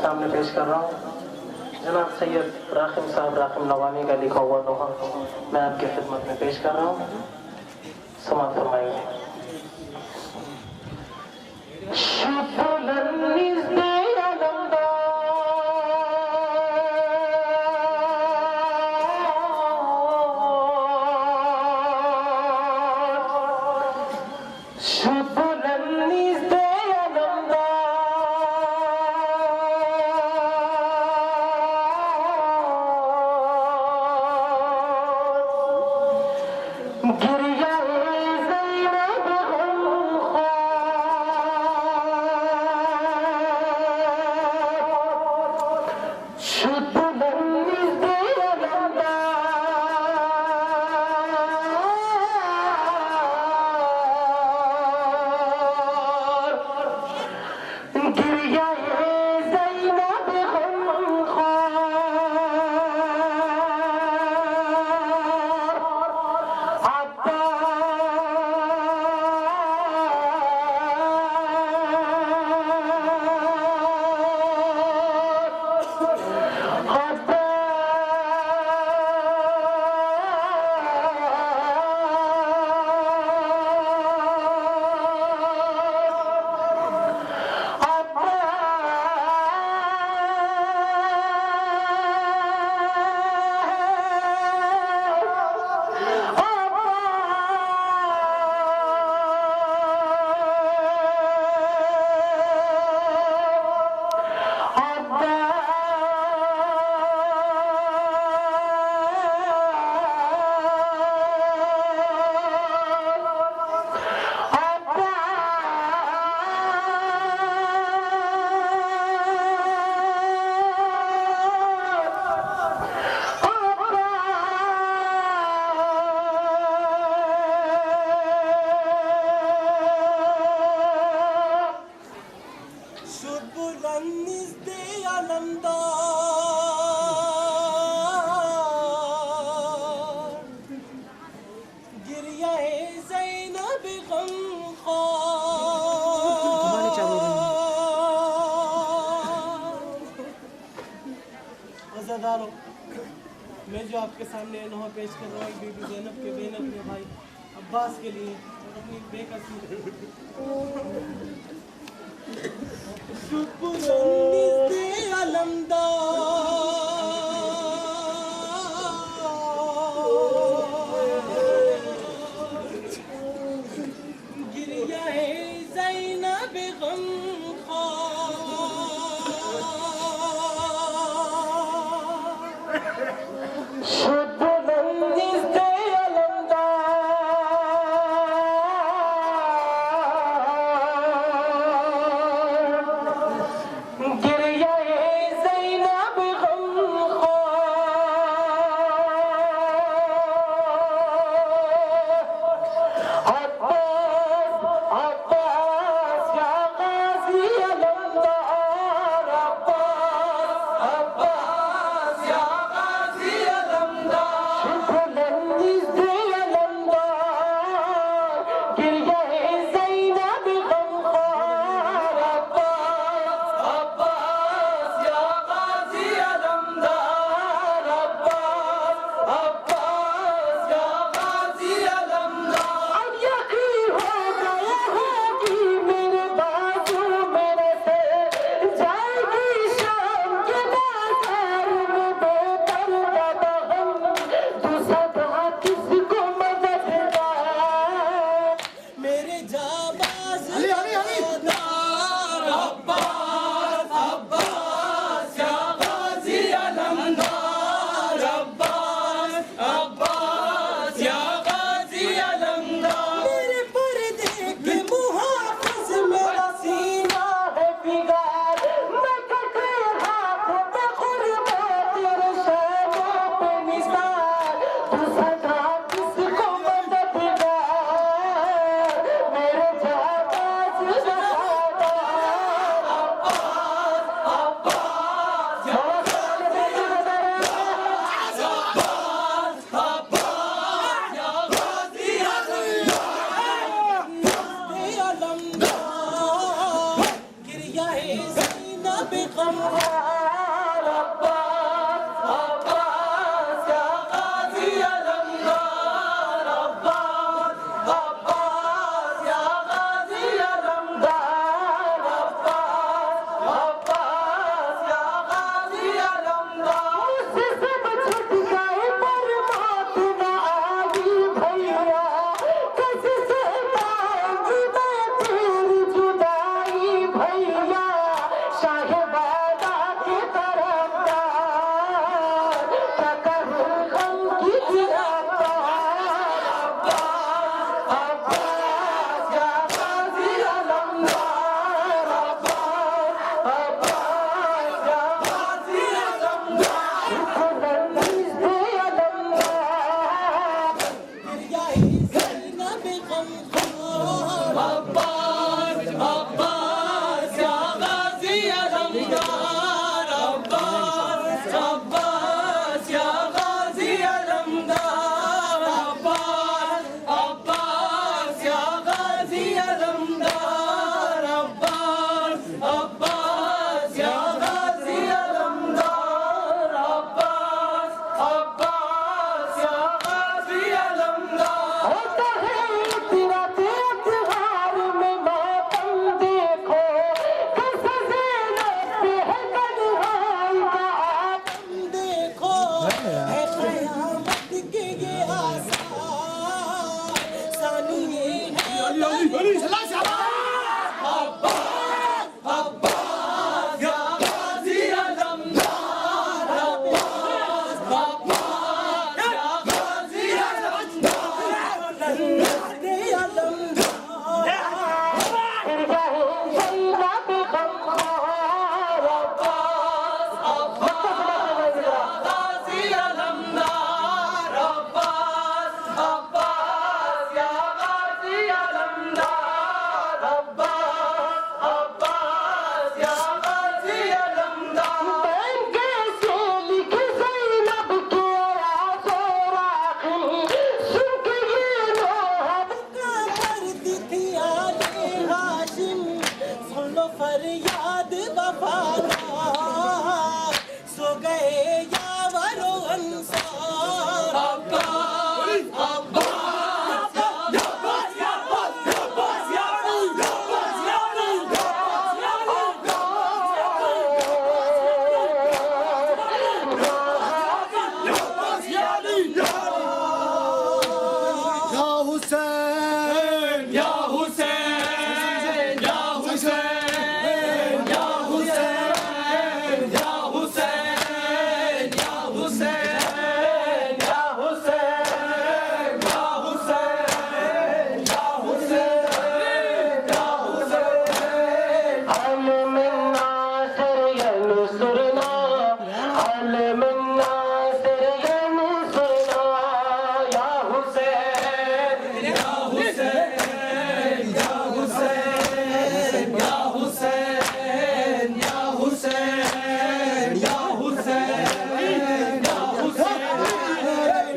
سامنے پیش کر رہا ہوں جناب سید راقم صاحب راقم نوامی کا لکھا ہوا دوہا میں آپ کی خدمت میں پیش کر رہا ہوں، سماعت فرمائیں گے۔ میں جو آپ کے سامنے نوحہ پیش کر رہا ہوں بی بی زینب کے بین اپنے بھائی عباس کے لیے اور اپنی بے قصی شکر علمدار گریہ زینب غم گریہ زینب غم حال منا تیرے نہیں سنا یا حسین یا حسین یا حسین یا حسین یا حسین یا حسین یا حسین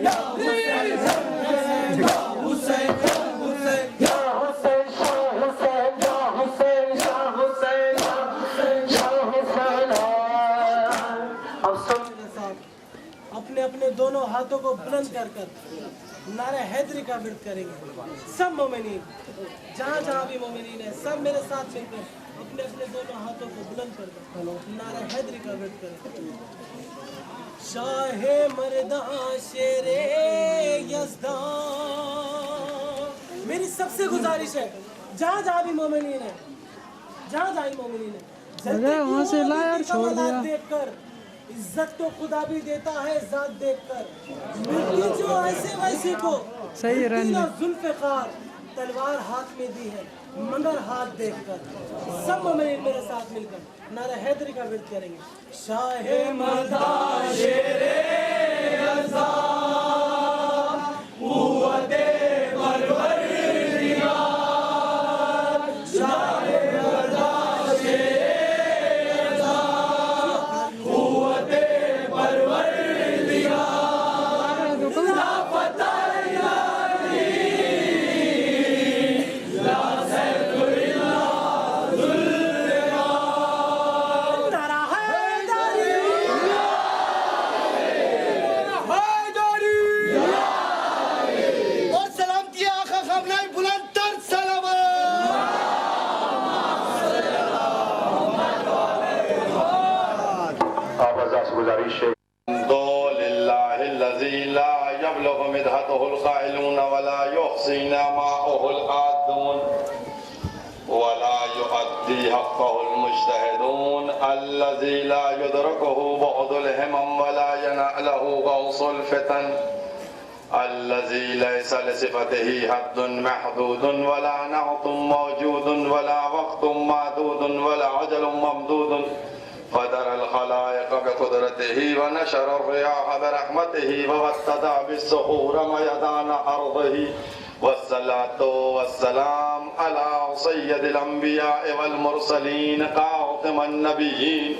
یا اپنے اپنے دونوں ہاتھوں کو بلند کر کر نعرہ حیدری کا ورد کریں گے. سب مومنین جہاں جہاں بھی مومنین ہیں سب میرے ساتھ مل کر اپنے اپنے دونوں ہاتھوں کو بلند کر کر نعرہ حیدری کا ورد کریں. شاہ مرداں شیر یزداں. میری سب سے گزارش ہے جہاں جہاں بھی مومنین ہیں جہاں جہاں مومنین ہیں وہاں سے لا یار چھوڑ دیا. دیکھ کر عزت تو خدا بھی دیتا ہے ذات دیکھ کر. ملتی جو ایسے ویسے کو صحیح رہنے ذوالفقار تلوار ہاتھ میں دی ہے مگر ہاتھ دیکھ کر. سب مومنین میرے ساتھ مل کر نعرہ حیدری کا ورد کریں گے. شاہ مرداں شیر یزداں قوت پروردگار. شاہ مرداں شیر یزداں قوت پروردگار. لا فتح یاری لا سیف الا ذوالفقار. نعرہ حیدری اور سلامتی آقا خامنہء بلند تر سلامت. آپ ازاز گزارش ہے دو للہ الذی لا یبلغ مدحتہ القائلون ولا یحصی نعماءہ العادون ولا یؤدی حقہ المجتہدون الذی لا یدرکہ بعد الہمم ولا ینالہ غوص الفتن الذي ليس لصفته حد محدود ولا نعت موجود ولا وقت معدود ولا عجل ممدود فدر الخلائق بقدرته ونشر الرياح برحمته ووسد بالسحور ميدان أرضه والصلاة والسلام على سيد الأنبياء والمرسلين خاتم النبيين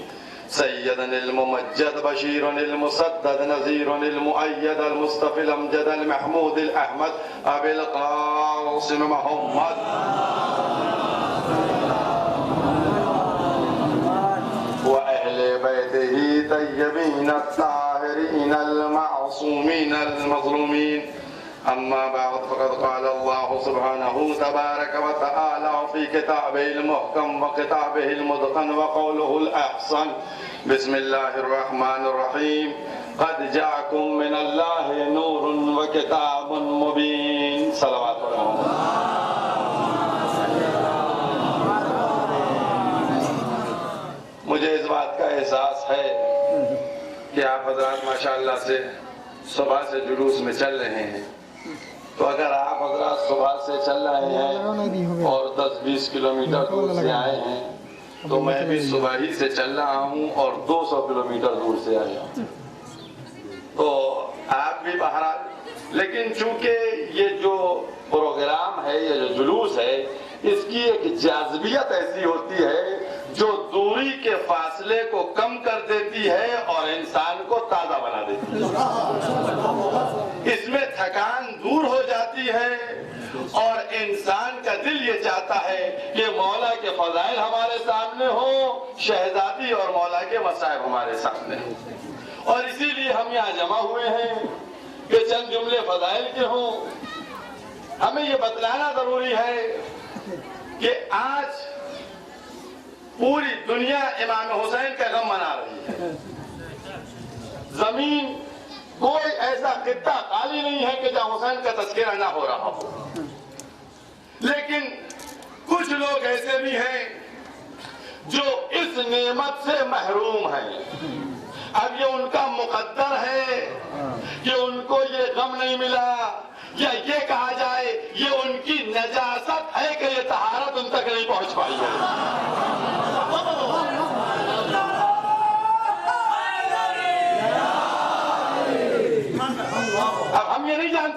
سيدنا الممجد بشير المسدد نذير المؤيد المصطفى الأمجد المحمود الأحمد أبي القاسم محمد وأهل بيته طيبين الطاهرين المعصومين المظلومين. أما بعد فقد قال الله سبحانه تبارك وتعالى في كتابه المحكم وكتابه المتقن وقوله الأحسن. بسم الله الرحمن الرحيم. قد جاءكم من الله نور وكتاب مبين. صلوات الله. مجھے اس بات کا احساس ہے کہ آپ حضرات ماشاءاللہ سے صبح سے جلوس میں چل رہے ہیں. تو اگر آپ حضرات صبح سے چل رہے ہیں اور 10-20 کلومیٹر دور سے آئے ہیں تو میں بھی صبح ہی سے چل رہا ہوں اور 200 کلومیٹر دور سے آیا ہوں. تو آپ بھی بہرحال لیکن چونکہ یہ جو پروگرام ہے یہ جو جلوس ہے اس کی ایک جاذبیت ایسی ہوتی ہے جو دوری کے فاصلے کو کم کر دیتی ہے اور انسان کو تازہ بنا دیتی ہے. اس میں تھکان دور ہو جاتی ہے اور انسان کا دل یہ چاہتا ہے کہ مولا کے فضائل ہمارے سامنے ہوں, شہزادی اور مولا کے مصائب ہمارے سامنے ہوں. اور اسی لیے ہم یہاں جمع ہوئے ہیں کہ چند جملے فضائل کے ہوں. ہمیں یہ بتلانا ضروری ہے کہ آج پوری دنیا امام حسین کا غم منا رہی ہے. زمین کوئی ایسا خطہ خالی نہیں ہے کہ جہاں حسین کا تذکرہ نہ ہو رہا ہو. لیکن کچھ لوگ ایسے بھی ہیں جو اس نعمت سے محروم ہیں. اب یہ ان کا مقدر ہے کہ ان کو یہ غم نہیں ملا, یا یہ کہا جائے یہ ان کی نجاست ہے کہ یہ طہارت ان تک نہیں پہنچ پائی ہے.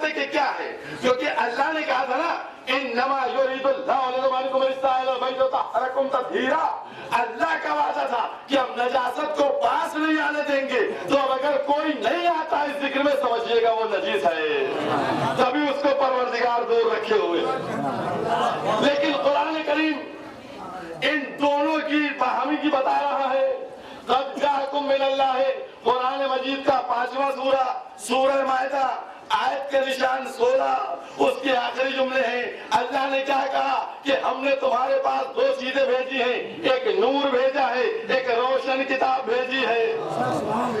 जानते कि क्या है, क्योंकि अल्लाह ने कहा था ना, इन्नमा युरीदुल्लाहु लियुज़हिबकुम रिज्सा वल युतahhirakum तत्हीरा। अल्लाह का वादा था कि हम नजासत को पास नहीं आने देंगे। तो अब अगर कोई नहीं आता इस जिक्र में, समझिएगा वो नजीस है, तभी उसको परवरदिगार दूर रखे हुए। लेकिन कुरान करीम इन दोनों की बाहमी की बता रहा है। क़द जाअकुम मिनल्लाह, कुरान मजीद का 5वां सूरा, सूरह माइदा, आयत के निशान 16, उसके आखिरी जुमले हैं। अल्लाह ने क्या कहा कि हमने तुम्हारे पास 2 चीजें भेजी हैं, एक नूर भेजा है, एक रोशन किताब भेजी है।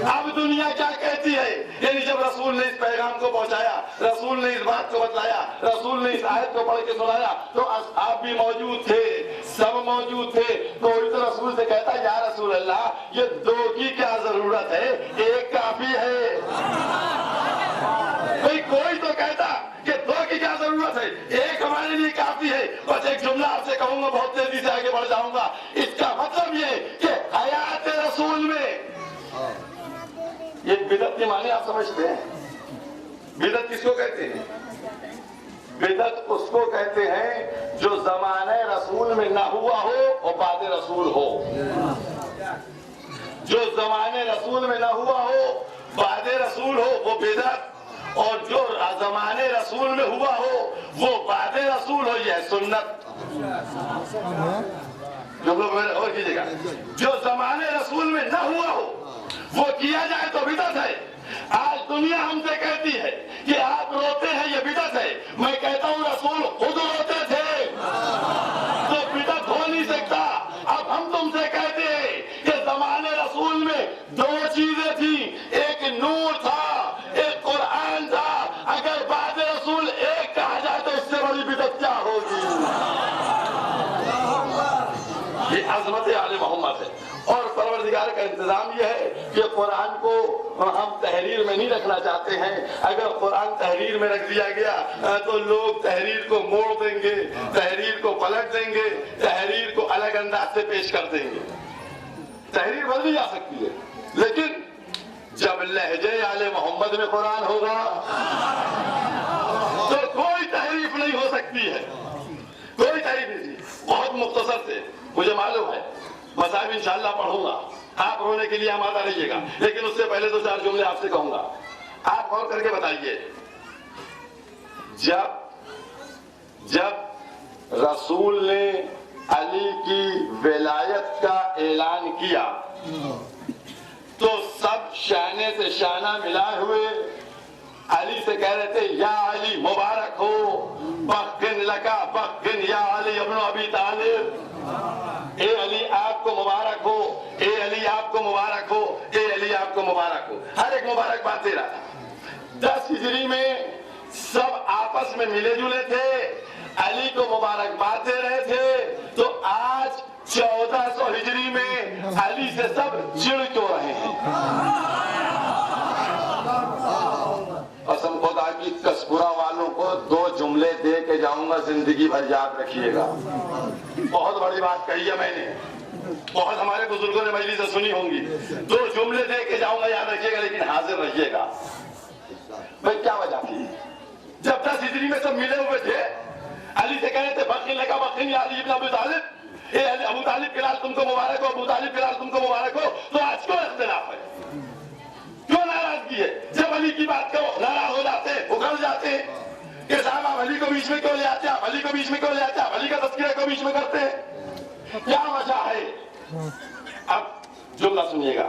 अब दुनिया क्या कहती है, यानी जब रसूल ने इस पैगाम को पहुंचाया, रसूल ने इस बात को बतलाया, रसूल ने इस आयत को पढ़ के सुनाया, तो असहाब भी मौजूद थे, सब मौजूद थे। कोई तो रसूल से कहता, या रसूल अल्लाह, ये 2 की क्या जरूरत है, एक काफी है। कोई तो कहता कि 2 की क्या जरूरत है, एक हमारे लिए काफी है। बस एक जुमला आपसे कहूंगा, बहुत तेजी से आगे बढ़ जाऊंगा। इसका मतलब ये कि हयात रसूल में ये बिदअत के माने आप समझते हैं? बिदअत किसको कहते हैं? बिदअत उसको कहते हैं जो जमाने रसूल में ना हुआ हो और बाद रसूल हो। जो जमाने रसूल में ना हुआ हो, बाद रसूल हो, वो बिदअत। और जो जमाने रसूल में हुआ हो, वो बाद रसूल हो, यह सुन्नत। जो लोग और कीजिएगा, जो जमाने रसूल में न हुआ हो वो किया जाए तो बिदअत है। आज दुनिया हमसे कहती है कि आप रोते हैं, ये बिदअत है। मैं कहता हूँ रसूल खुद रोते थे, तो बिदअत हो नहीं सकता। अब हम तुमसे कहते हैं कि जमाने रसूल में 2 चीजें थी, एक नूर था, एक कुरान था। अगर बाद रसूल एक कहा जाए तो इससे बड़ी बिदअत क्या होगी? ये अज़मत आले मोहम्मद है। और परवरदिगार का इंतजाम यह है कि कुरान को हम तहरीर में नहीं रखना चाहते हैं। अगर कुरान तहरीर में रख दिया गया तो लोग तहरीर को मोड़ देंगे, तहरीर को पलट देंगे, तहरीर को अलग अंदाज से पेश कर देंगे। तहरीर बदली जा सकती है, लेकिन जब लहजे आले मोहम्मद में कुरान होगा तो कोई तहरीफ नहीं हो सकती है, कोई तहरीफ नहीं। बहुत मुख्तसर से मुझे मालूम है, मसाइब इंशाअल्लाह पढ़ूंगा, आप रोने के लिए आमादा रहिएगा, लेकिन उससे पहले 2-4 जुमले आपसे कहूंगा। आप गौर करके बताइए, जब रसूल ने अली की विलायत का ऐलान किया तो सब शाने से शाना मिलाए हुए अली से कह रहे थे, या अली मुबारक हो, बख्तिन लका बख्तिन या अली इब्न अबी तालिब। ए अली आपको मुबारक हो, ए अली आपको मुबारक हो, ए अली आपको मुबारक हो। हर एक मुबारकबाद दे रहा था। 10 हिजरी में सब आपस में मिले जुले थे, अली को मुबारकबाद दे रहे थे। तो आज 1400 हिजरी में अली से सब चिढ़ क्यों रहे हैं? कसम खुदा की, कसपुरा वालों को 2 जुमले दे के जाऊंगा, जिंदगी भर याद रखिएगा। बहुत बड़ी बात कही है मैंने, बहुत हमारे बुजुर्गों ने मजलिस से सुनी होंगी। 2 जुमले दे के जाऊंगा, याद रखिएगा, लेकिन हाजिर रहिएगा। भाई क्या वजह थी? जब 10 हिजरी में सब मिले हुए थे, अली से कह रहे थे, बख्तिन लका बख्तिन या अली इब्न अबी तालिब, ए अली अबू तालिब के लाल तुमको मुबारक हो, अबू तालिब के लाल तुमको मुबारक हो। तो आज क्यों इख्तिलाफ है, क्यों नाराजगी है? जब अली की बात करो नाराज हो जाते हैं, उखड़ जाते हैं कि साहब आप अली को बीच में क्यों ले आते हैं, आप अली को बीच में क्यों ले आते हैं, आप अली का तज़किरा क्यों बीच में करते हैं? क्या वजह है? अब जुमला सुनिएगा।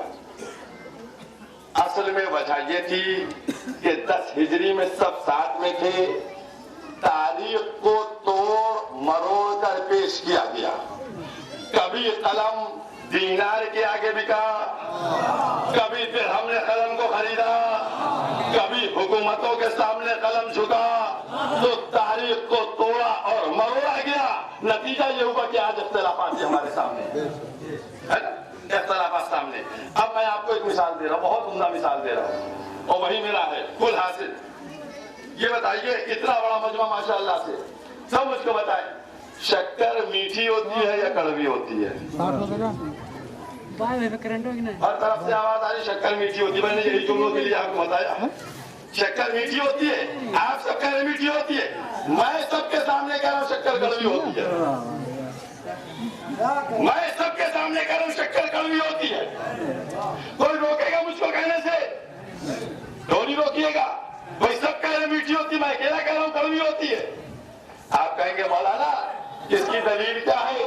असल में वजह ये थी कि 10 हिजरी में सब साथ में थे, तारीख को तोड़ मरोड़ कर पेश किया गया। कभी कलम दीनार के आगे बिका, कभी दिरहम ने कलम को खरीदा, कभी हुकूमतों के सामने कलम झुका, तो तारीख को तोड़ा और मरोड़ा गया। नतीजा ये हुआ कि आज इख्तिलाफात हमारे सामने है ना, इख्तिलाफात सामने। अब मैं आपको एक मिसाल दे रहा हूँ, बहुत उम्दा मिसाल दे रहा हूँ, और वही मेरा है कुल हासिल। ये बताइए, इतना बड़ा मजमा माशाअल्लाह से, सब मुझको बताएं, शक्कर मीठी होती है या कड़वी होती है? हर तरफ से आवाज आ रही, शक्कर मीठी होती है। मैंने यही जुमलों के लिए आपको बताया। शक्कर मीठी होती है, आप सब कह रहे मीठी होती है, मैं सबके सामने कह रहा हूँ शक्कर कड़वी होती है। मैं सबके सामने कह रहा हूँ शक्कर कड़वी होती है। कोई रोकेगा मुझको कहने से? नहीं रोकिएगा। कोई सब कह रहे मीठी होती है, मैं अकेला कह रहा हूँ कड़वी होती है। आप कहेंगे मौलाना इसकी दलील क्या है?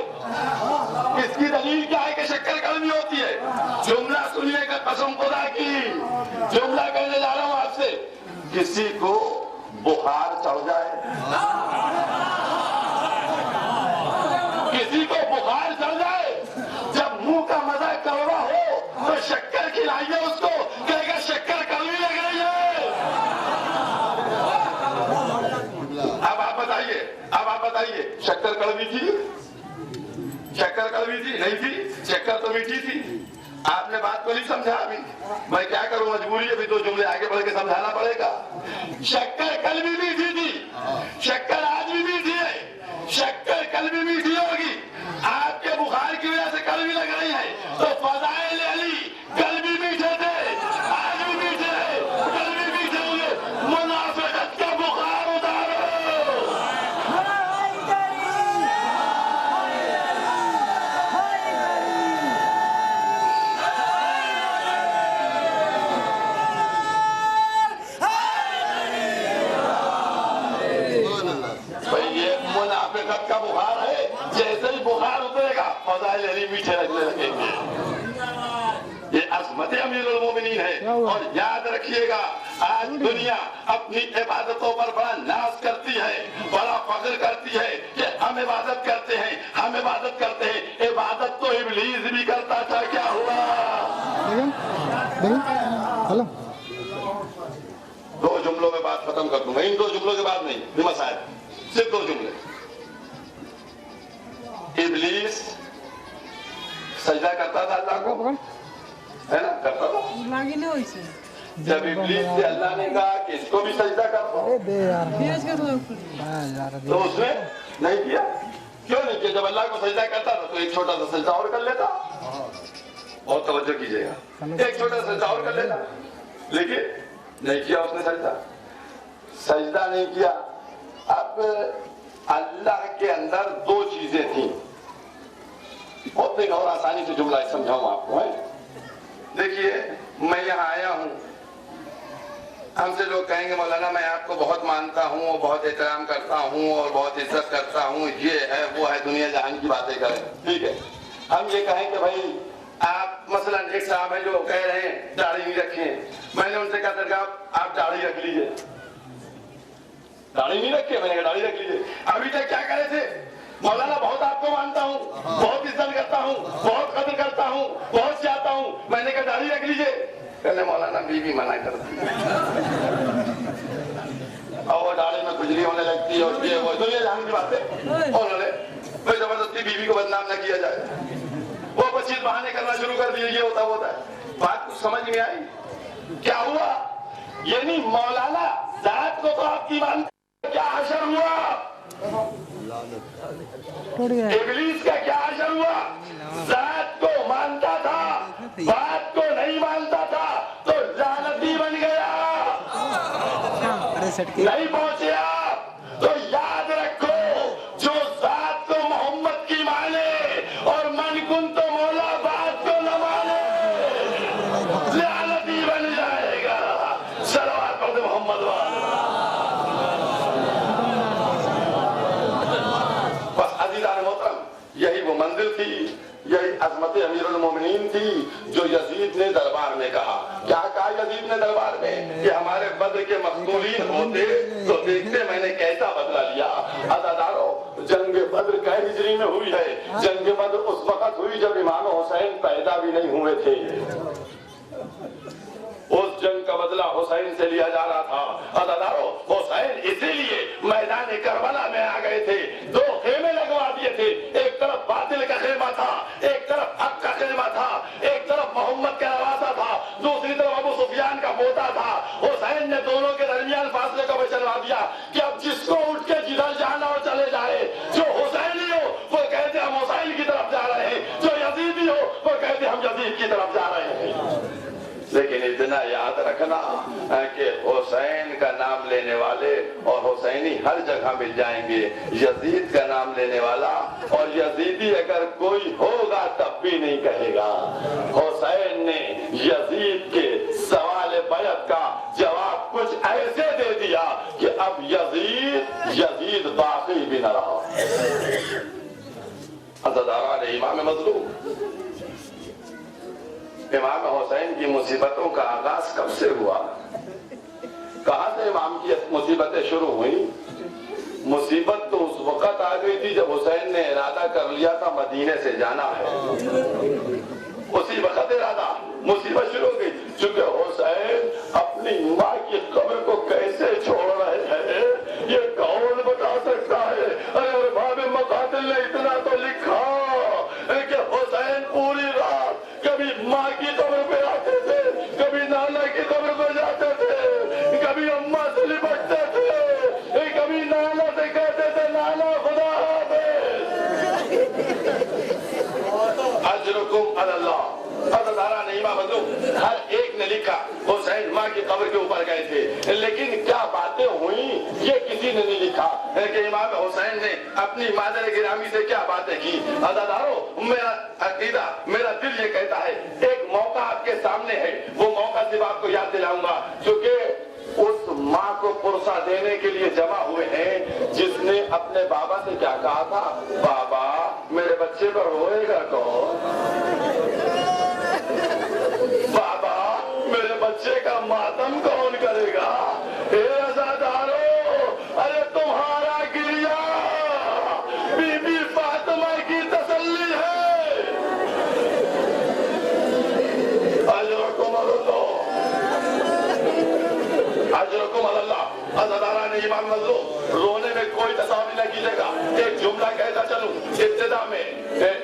इसकी दलील क्या है कि शक्कर कड़वी होती है? जुमला सुनिएगा कसम खुदा की, जुमला कहने जा रहा हूं आपसे। किसी को बुखार चढ़ जाए, किसी को बुखार चढ़ जाए, जब मुंह का मजा कड़वा हो तो शक्कर खिलाइए उसको, कहेगा शक्कर कड़वी लग रही है। अब आप बताइए शक्कर कड़वी थी? शक्कर कड़वी थी? नहीं थी, शक्कर तो मीठी थी। आपने बात को नहीं समझा। अभी मैं क्या करूं, मजबूरी है, अभी 2 जुमले आगे बढ़ के समझाना पड़ेगा। शक्कर कल भी मीठी थी, शक्कर आज भी मीठी है, शक्कर कल भी मीठी होगी। आपके बुखार की वजह से कल भी लग रही है, तो फज़ाइल अली कल भी मीठे थे, आज भी मीठे हैं, कल भी मीठे होंगे। मुनाफिकत का बुखार उतारो। मुनाफिकत का बुखार है, जैसे ही बुखार उतरेगा फज़ाइल अली मीठे लगने लगेंगे। ये अज़मत अमीरुल मोमिनीन है। और याद रखिएगा, आज दुनिया अपनी इबादतों पर बड़ा नाज करती है, बड़ा फख्र करती है कि हम इबादत करते हैं, हम इबादत करते हैं। इबादत तो इब्लीस भी करता था, क्या हुआ? हेलो 2 जुमलों में बात खत्म कर दूंगा, इन 2 जुमलों के बाद नहीं, दिमा साहब, सिर्फ 2 जुमले। इब्लीस सजदा करता था अल्लाह को, है ना? करता था। जब इब्लीस से अल्लाह ने कहा कि इसको भी सजदा करो, तो उसने नहीं किया। क्यों नहीं किया? जब अल्लाह को सजदा करता था तो एक छोटा सा सजदा और कर लेता। और तवज्जो कीजिएगा, एक छोटा सा सजदा और कर लेता, लेकिन नहीं किया उसने सजदा। सजदा नहीं किया। अब अल्लाह के अंदर 2 चीजें थी। बहुत एक और आसानी से जुमला समझाऊं आपको, है? देखिए, मैं यहाँ आया हूँ, हमसे लोग कहेंगे मौलाना मैं आपको बहुत मानता हूँ और बहुत एहतराम करता हूँ और बहुत इज्जत करता हूँ, ये है वो है, दुनिया जहान की बातें करें, ठीक है। हम ये कहें कि भाई आप मसलन एक साहब है जो कह रहे हैं दाढ़ी नहीं रखें, मैंने उनसे कहा सरकार आप दाढ़ी रख लीजिए। दाढ़ी नहीं रखे, मैंने कहा दाढ़ी रख लीजिए। अभी तक क्या करे थे? मौलाना बहुत आपको मानता हूँ, बहुत इज्जत करता हूँ, बहुत कदर करता हूँ, बहुत चाहता हूँ, मैंने कहा दाढ़ी रख लीजिए। कहने मौलाना बीवी मना करती है और वो दाढ़ी में खुजली होने लगती है और ये वो दुनिया जहान की बातें। उन्होंने कोई जबरदस्ती बीवी को बदनाम न किया जाए, वो बस बहाने करना शुरू कर दिए, ये होता है। बात कुछ समझ में आई? क्या हुआ? यानी मौलाना जात को तो आपकी मानते, क्या असर हुआ? इब्लीस का क्या असर हुआ? जात को मानता था, बात को नहीं मानता था, तो लानती बन गया। नहीं पहुंचे आप तो याद रखो, जो जात को मोहम्मद की माने और मन कुन तो मौला बात को न माने, लानती बन जाएगा। सलवात पढ़ दे मोहम्मद वाला। यही वो मंजिल थी, यही अज़मत अमीरुल मोमिनीन थी जो यजीद ने दरबार में कहा। क्या कहा यजीद ने दरबार में? कि हमारे बद्र के मक़तूलीन होते तो देखते मैंने कैसा बदला लिया। अज़ादारों, जंग बद्र कै हिजरी में हुई है? जंग बद्र उस वक्त हुई जब इमाम हुसैन पैदा भी नहीं हुए थे। उस जंग का बदला हुसैन से लिया जा रहा था। अज़ादारों, हुसैन इसीलिए मैदान करबला में आ गए थे, 2 खेमे लगवा दिए थे। एक तरफ बातिल का खेमा था, एक तरफ हक का खेमा था, एक तरफ मोहम्मद का नवासा था, दूसरी तरफ अबू सुफियान का पोता था। हुसैन ने दोनों के दरमियान फासले को बचलवा दिया कि अब जिसको उठ के जिधर जाना हो चले जाए। जो हुसैनी हो वो कहते हम हुसैन की तरफ जा रहे हैं, जो यजीदी हो वो कहते हम यजीद की तरफ जा रहे हैं। لیکن اتنا یاد رکھنا کہ حسین کا نام لینے والے اور حسینی ہر جگہ مل جائیں گے، یزید کا نام لینے والا اور یزیدی اگر کوئی ہوگا تب بھی نہیں کہے گا۔ حسین نے یزید کے سوال بیعت کا جواب کچھ ایسے دے دیا کہ اب یزید باقی بھی نہ رہا۔ عزاداران امام مظلوم، امام حسین کی مصیبتوں کا آغاز کب سے ہوا؟ کہاں سے امام کی مصیبتیں شروع ہوئی؟ مصیبت تو اس وقت آ گئی تھی جب حسین نے ارادہ کر لیا تھا مدینے سے جانا ہے، اسی وقت ارادہ مصیبت شروع ہو گئی، چونکہ حسین اپنی ماں کی قبر کو کیسے چھوڑ رہے ہیں یہ کون بتا سکتا ہے؟ ارے باب مقاتل نے اتنا تو لکھا کہ حسین پوری رات کبھی ماں کی قبر پہ آتے تھے، کبھی نانا کی قبر پہ جاتے تھے، کبھی اماں سے لپٹتے تھے، کبھی نانا سے کہتے تھے نانا خدا حافظ۔ اجرکم علی اللہ۔ عزاداران امام مظلوم، ہر ایک نے لکھا حسین ماں کی قبر کے اوپر گئے تھے، لیکن کیا باتیں ہوئیں یہ کسی نے نہیں لکھا کہ امام حسین نے اپنی مادر گرامی سے کیا باتیں کی۔ عزادارو، میرا عقیدہ، میرا دل یہ کہتا ہے ایک موقع آپ کے سامنے ہے، وہ موقع صرف آپ کو یاد دلاؤں گا، چونکہ اس ماں کو پرسہ دینے کے لیے جمع ہوئے ہیں جس نے اپنے بابا سے کیا کہا تھا؟ بابا میرے بچے پر روئے گا کون؟ بابا میرے بچے کا ماتم کون کرے گا؟ اے عزادارو، ارے تمہارا گریہ بی بی فاطمہ کی تسلی ہے۔ اجرکم اللہ، اجرکم اللہ۔ عزاداران امام مظلوم، رونے میں کوئی تصاویر نہ کیجیے گا، ایک جملہ کہتا چلوں۔ ابتدا میں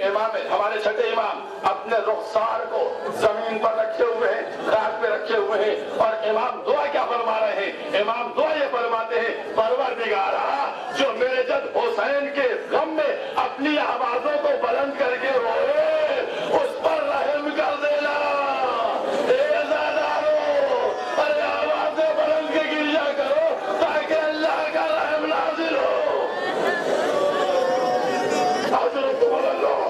امام ہمارے چھٹے امام اپنے رخسار کو زمین پر رکھے ہوئے ہیں، خاک پہ رکھے ہوئے ہیں، اور امام دعا کیا فرما رہے ہیں؟ امام دعا یہ فرماتے ہیں، پروردگارا جو میرے جد حسین کے غم میں اپنی آوازوں کو بلند کر کے روئے اس پر رحم کر دینا۔ اے عزادارو، ارے آوازیں بلند کے گریہ کرو تاکہ اللہ کا رحم نازل ہو۔ اجرکم اللہ۔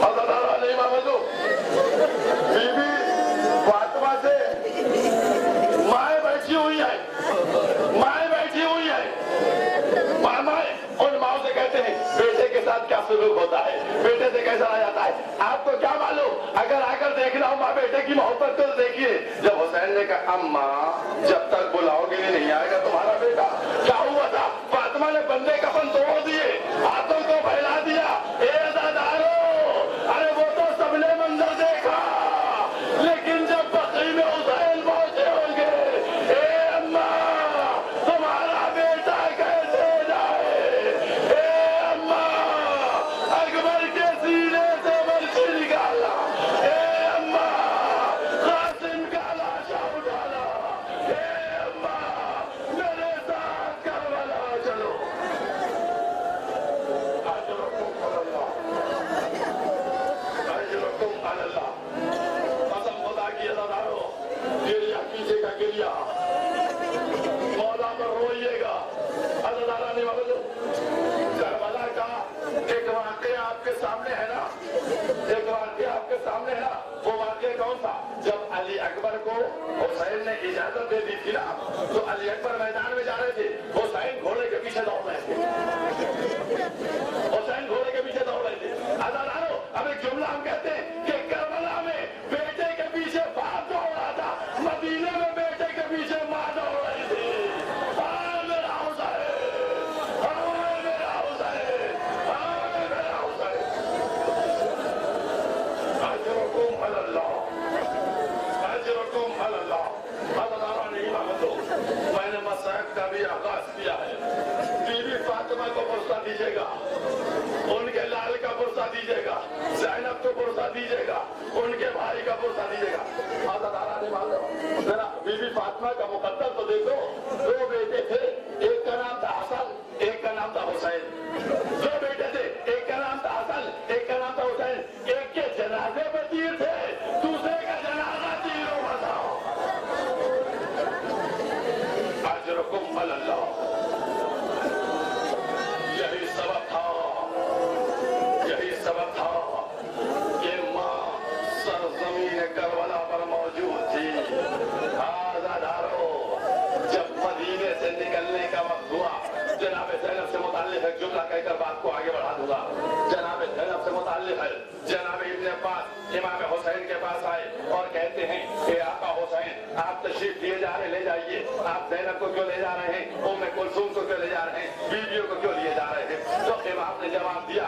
عزاداران امام مظلوم، بی بی فاطمہ سے مائیں بیٹھی ہوئی ہیں، مائیں بیٹھی ہوئی ہیں، مائیں ان ماؤں سے کہتے ہیں بیٹے کے ساتھ کیا سلوک ہوتا ہے، بیٹے سے کیسا رہا جاتا ہے، آپ کو کیا معلوم؟ اگر آ کر دیکھنا ہو ماں بیٹے کی محبت کو دیکھیے۔ جب حسین نے کہا اماں جب تک بلاؤ گے نہیں آئے گا تمہارا بیٹا، کیا ہوا تھا؟ فاطمہ نے بندے کفن توڑ دیے، ہاتھوں کو پھیلا دیا۔ اے عزادارو، ارے وہ تو سب نے منظر دیکھا، لیکن جب بقی میں حسین پہنچے ہوں گے، اے اماں تمہارا بیٹا کیسے جائے؟ اے اماں اکبر کے سینے سے برچی نکالا، اے اماں قاسم کا لاشا اٹھانا، اے اماں میرے ساتھ کربلا چلو۔ اجرکم اللہ، اجرکم اللہ۔ قسم خدا کی عزادارو، گریہ کیجیے گا، گریہ مولا پر روئیے گا۔ عزاداران امام مظلوم، کربلا کا ایک واقعہ آپ کے سامنے ہے نا، ایک واقعہ آپ کے سامنے ہے نا، وہ واقعہ کون تھا؟ جب علی اکبر کو حسین نے اجازت دے دی تھی نا، تو علی اکبر میدان میں جا رہے تھے، حسین گھوڑے کے پیچھے دوڑ رہے تھے، حسین گھوڑے کے پیچھے دوڑ رہے تھے۔ عزادارو، اب ایک جملہ ہم کہتے ہیں کہ کربلا میں بیٹے کے پیچھے باپ دوڑ رہا تھا، مدینے میں بیٹے کے پیچھے ماں دوڑ رہی تھی۔ ہاں میرا حسین، ہاں میرا حسین، ہاں میرا حسین۔ اجرکم اللہ، اجرکم اللہ۔ عزاداران امام مظلوم، میں نے مسائب کا بھی آغاز کیا ہے۔ بی بی فاطمہ کو پرسہ دیجیے گا، ان کے لال کا پرسہ دیجیے گا، زینب کو پرسہ دیجیے گا، ان کے بھائی کا پرسہ دیجیے گا۔ عزاداران امام مظلوم، ذرا بی بی فاطمہ کا مقدر تو دیکھو، دو بیٹے تھے، ایک کا نام تھا حسن، ایک کا نام تھا حسین۔ دو بیٹے تھے، ایک کا نام تھا حسن، ایک کا نام تھا حسین۔ ایک کے جنازے پہ تیر تھے، دوسرے کا آپ تشریف لیے جا رہے لے جائیے. آپ زینب کو کیوں لے جا رہے ہیں؟ ام کلثوم کو کیوں لے جا رہے ہیں؟ بیویوں کو کیوں لیے جا رہے ہیں؟ تو امام نے جواب دیا